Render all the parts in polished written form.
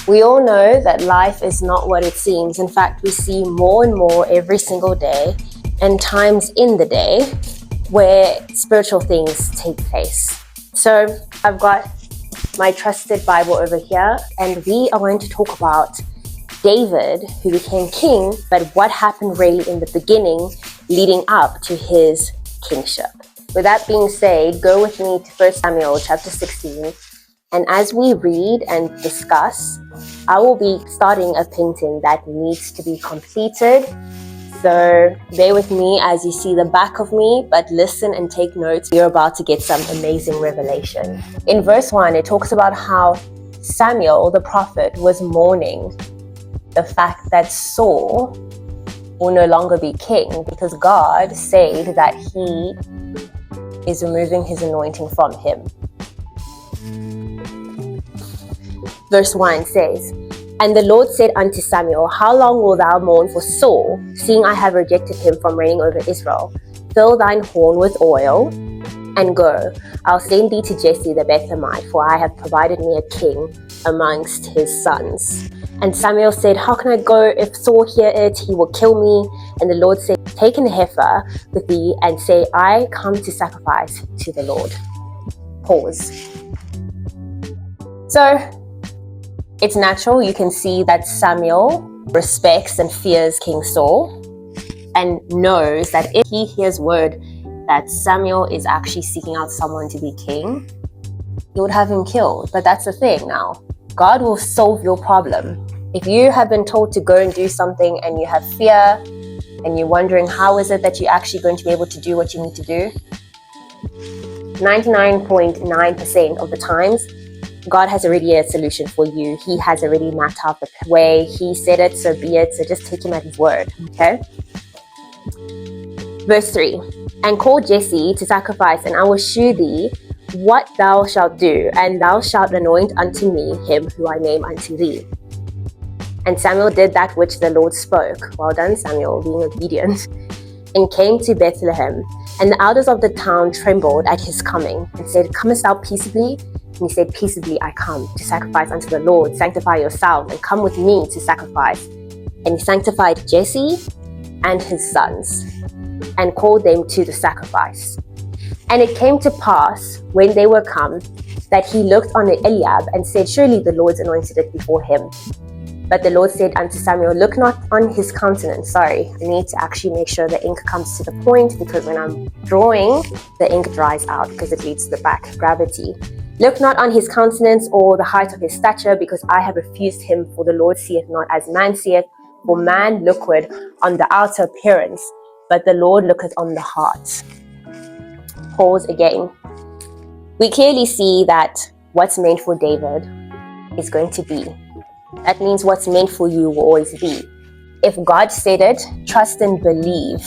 We all know that life is not what it seems. In fact, we see more and more every single day and times in the day where spiritual things take place. So I've got my trusted Bible over here, and we are going to talk about David, who became king, but what happened really in the beginning leading up to his kingship. With that being said, go with me to 1 Samuel chapter 16. And as we read and discuss, I will be starting a painting that needs to be completed. So bear with me as you see the back of me, but listen and take notes. You're about to get some amazing revelation. In verse 1, it talks about how Samuel, the prophet, was mourning the fact that Saul will no longer be king because God said that he is removing his anointing from him. Verse 1 says, "And the Lord said unto Samuel, How long wilt thou mourn for Saul, seeing I have rejected him from reigning over Israel? Fill thine horn with oil, and go. I'll send thee to Jesse the Bethlehemite, for I have provided me a king amongst his sons." And Samuel said, "How can I go? If Saul hear it, he will kill me." And the Lord said, "Take an heifer with thee, and say, I come to sacrifice to the Lord." Pause. So, it's natural, you can see that Samuel respects and fears King Saul and knows that if he hears word that Samuel is actually seeking out someone to be king, he would have him killed. But that's the thing now. God will solve your problem. If you have been told to go and do something and you have fear and you're wondering how is it that you're actually going to be able to do what you need to do, 99.9% of the times, God has already a solution for you. He has already mapped out the way. He said it, so be it. So just take him at his word, okay? Verse 3, "And call Jesse to sacrifice, and I will shew thee what thou shalt do, and thou shalt anoint unto me him who I name unto thee." And Samuel did that which the Lord spoke. Well done, Samuel, being obedient. And came to Bethlehem. And the elders of the town trembled at his coming, and said, "Comest thou peaceably?" And he said, "Peaceably I come to sacrifice unto the Lord. Sanctify yourselves, and come with me to sacrifice." And he sanctified Jesse and his sons, and called them to the sacrifice. And it came to pass, when they were come, that he looked on Eliab, and said, "Surely the Lord's anointed it before him." But the Lord said unto Samuel, "Look not on his countenance." Sorry, I need to actually make sure the ink comes to the point, because when I'm drawing, the ink dries out because it leads to the back, gravity. "Look not on his countenance or the height of his stature, because I have refused him, for the Lord seeth not as man seeth, for man looketh on the outer appearance, but the Lord looketh on the heart." Pause again. We clearly see that what's meant for David is going to be. That means what's meant for you will always be. If God said it, trust and believe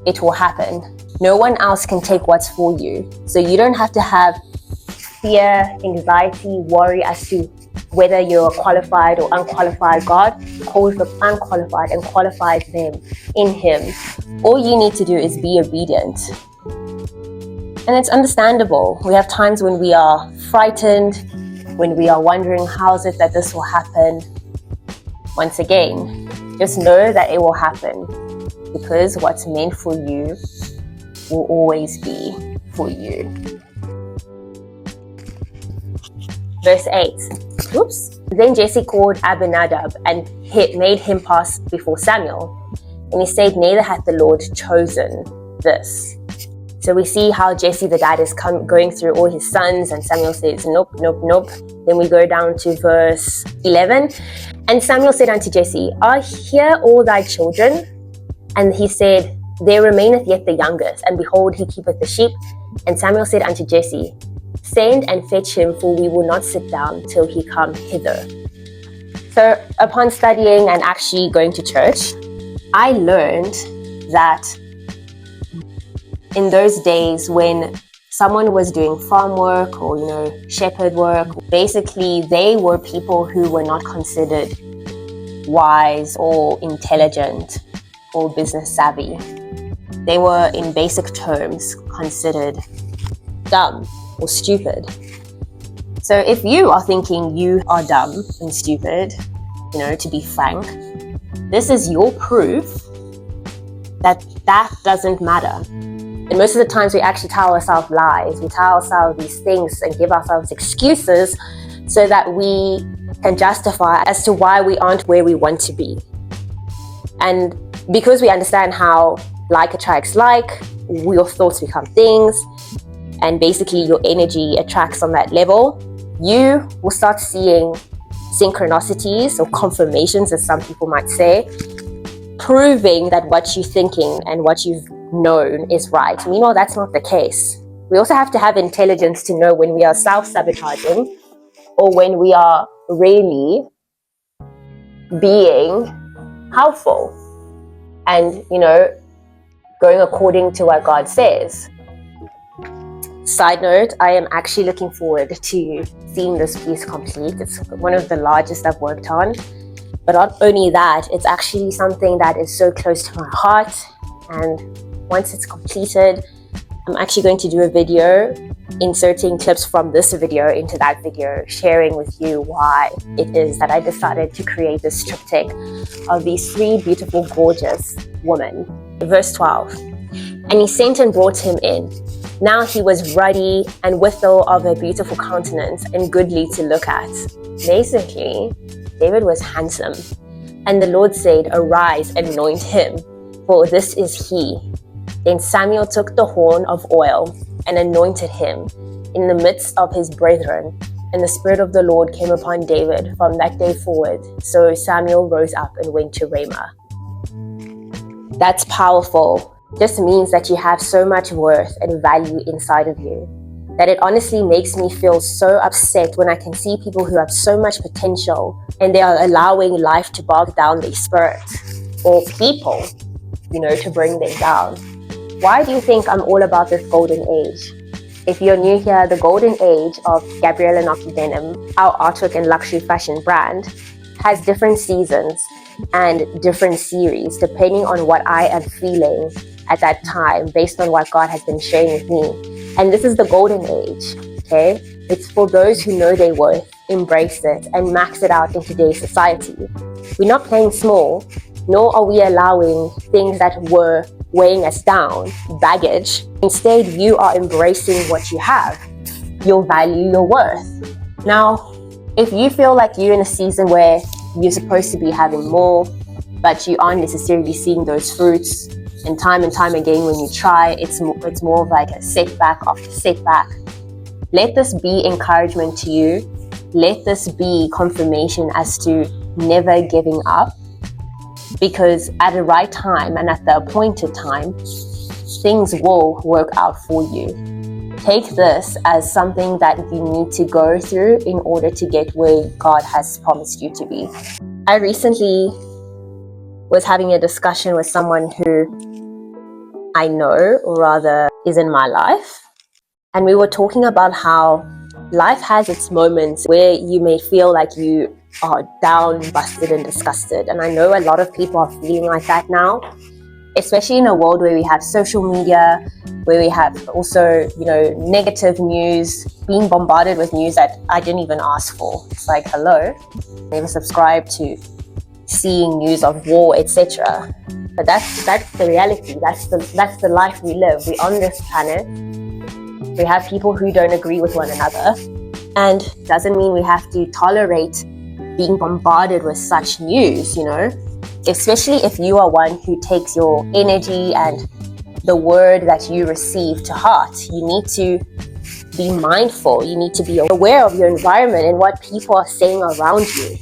it will happen. No one else can take what's for you. So you don't have to have fear, anxiety, worry as to whether you're qualified or unqualified. God calls the unqualified and qualifies them in him. All you need to do is be obedient. And it's understandable. We have times when we are frightened, when we are wondering how is it that this will happen. Once again, just know that it will happen, because what's meant for you will always be for you. Verse 8. Oops. Then Jesse called Abinadab and made him pass before Samuel. And he said, "Neither hath the Lord chosen this." So we see how Jesse the dad is going through all his sons, and Samuel says, "Nope, nope, nope." Then we go down to verse 11. "And Samuel said unto Jesse, Are here all thy children? And he said, There remaineth yet the youngest, and behold, he keepeth the sheep. And Samuel said unto Jesse, Send and fetch him, for we will not sit down till he come hither." So upon studying and actually going to church, I learned that in those days when someone was doing farm work or, shepherd work, basically they were people who were not considered wise or intelligent or business savvy. They were, in basic terms, considered dumb or stupid. So if you are thinking you are dumb and stupid, to be frank, this is your proof that doesn't matter. And most of the times we actually tell ourselves lies. We tell ourselves these things and give ourselves excuses so that we can justify as to why we aren't where we want to be. And because we understand how like attracts like, your thoughts become things, and basically your energy attracts on that level, you will start seeing synchronicities or confirmations, as some people might say, proving that what you're thinking and what you've known is right. Meanwhile, that's not the case. We also have to have intelligence to know when we are self-sabotaging or when we are really being helpful and, going according to what God says. Side note, I am actually looking forward to seeing this piece complete. It's one of the largest I've worked on. But not only that, it's actually something that is so close to my heart. And once it's completed, I'm actually going to do a video inserting clips from this video into that video, sharing with you why it is that I decided to create this triptych of these three beautiful, gorgeous women. Verse 12, and he sent and brought him in. Now he was ruddy and withal of a beautiful countenance and goodly to look at. Basically, David was handsome. And the Lord said, arise and anoint him, for this is he. Then Samuel took the horn of oil and anointed him in the midst of his brethren. And the Spirit of the Lord came upon David from that day forward. So Samuel rose up and went to Ramah. That's powerful. This means that you have so much worth and value inside of you that it honestly makes me feel so upset when I can see people who have so much potential and they are allowing life to bog down their spirit, or people, to bring them down. Why do you think I'm all about this golden age? If you're new here, the golden age of Gabrielle Inoki Denim, our artwork and luxury fashion brand, has different seasons and different series depending on what I am feeling at that time based on what God has been sharing with me. And this is the golden age, okay? It's for those who know their worth, embrace it, and max it out in today's society. We're not playing small, nor are we allowing things that were weighing us down, baggage. Instead, you are embracing what you have, your value, your worth. Now, if you feel like you're in a season where you're supposed to be having more, but you aren't necessarily seeing those fruits, and time again when you try, it's more of like a setback after setback. Let this be encouragement to you. Let this be confirmation as to never giving up, because at the right time and at the appointed time, things will work out for you. Take this as something that you need to go through in order to get where God has promised you to be. I recently was having a discussion with someone who I know, or rather is in my life. And we were talking about how life has its moments where you may feel like you are down, busted, and disgusted. And I know a lot of people are feeling like that now, especially in a world where we have social media, where we have also, negative news, being bombarded with news that I didn't even ask for. It's like, hello, never subscribed to seeing news of war, etc. But that's the reality. That's the life we live. We're on this planet. We have people who don't agree with one another, and doesn't mean we have to tolerate being bombarded with such news, especially if you are one who takes your energy and the word that you receive to heart. You need to be mindful. You need to be aware of your environment and what people are saying around you.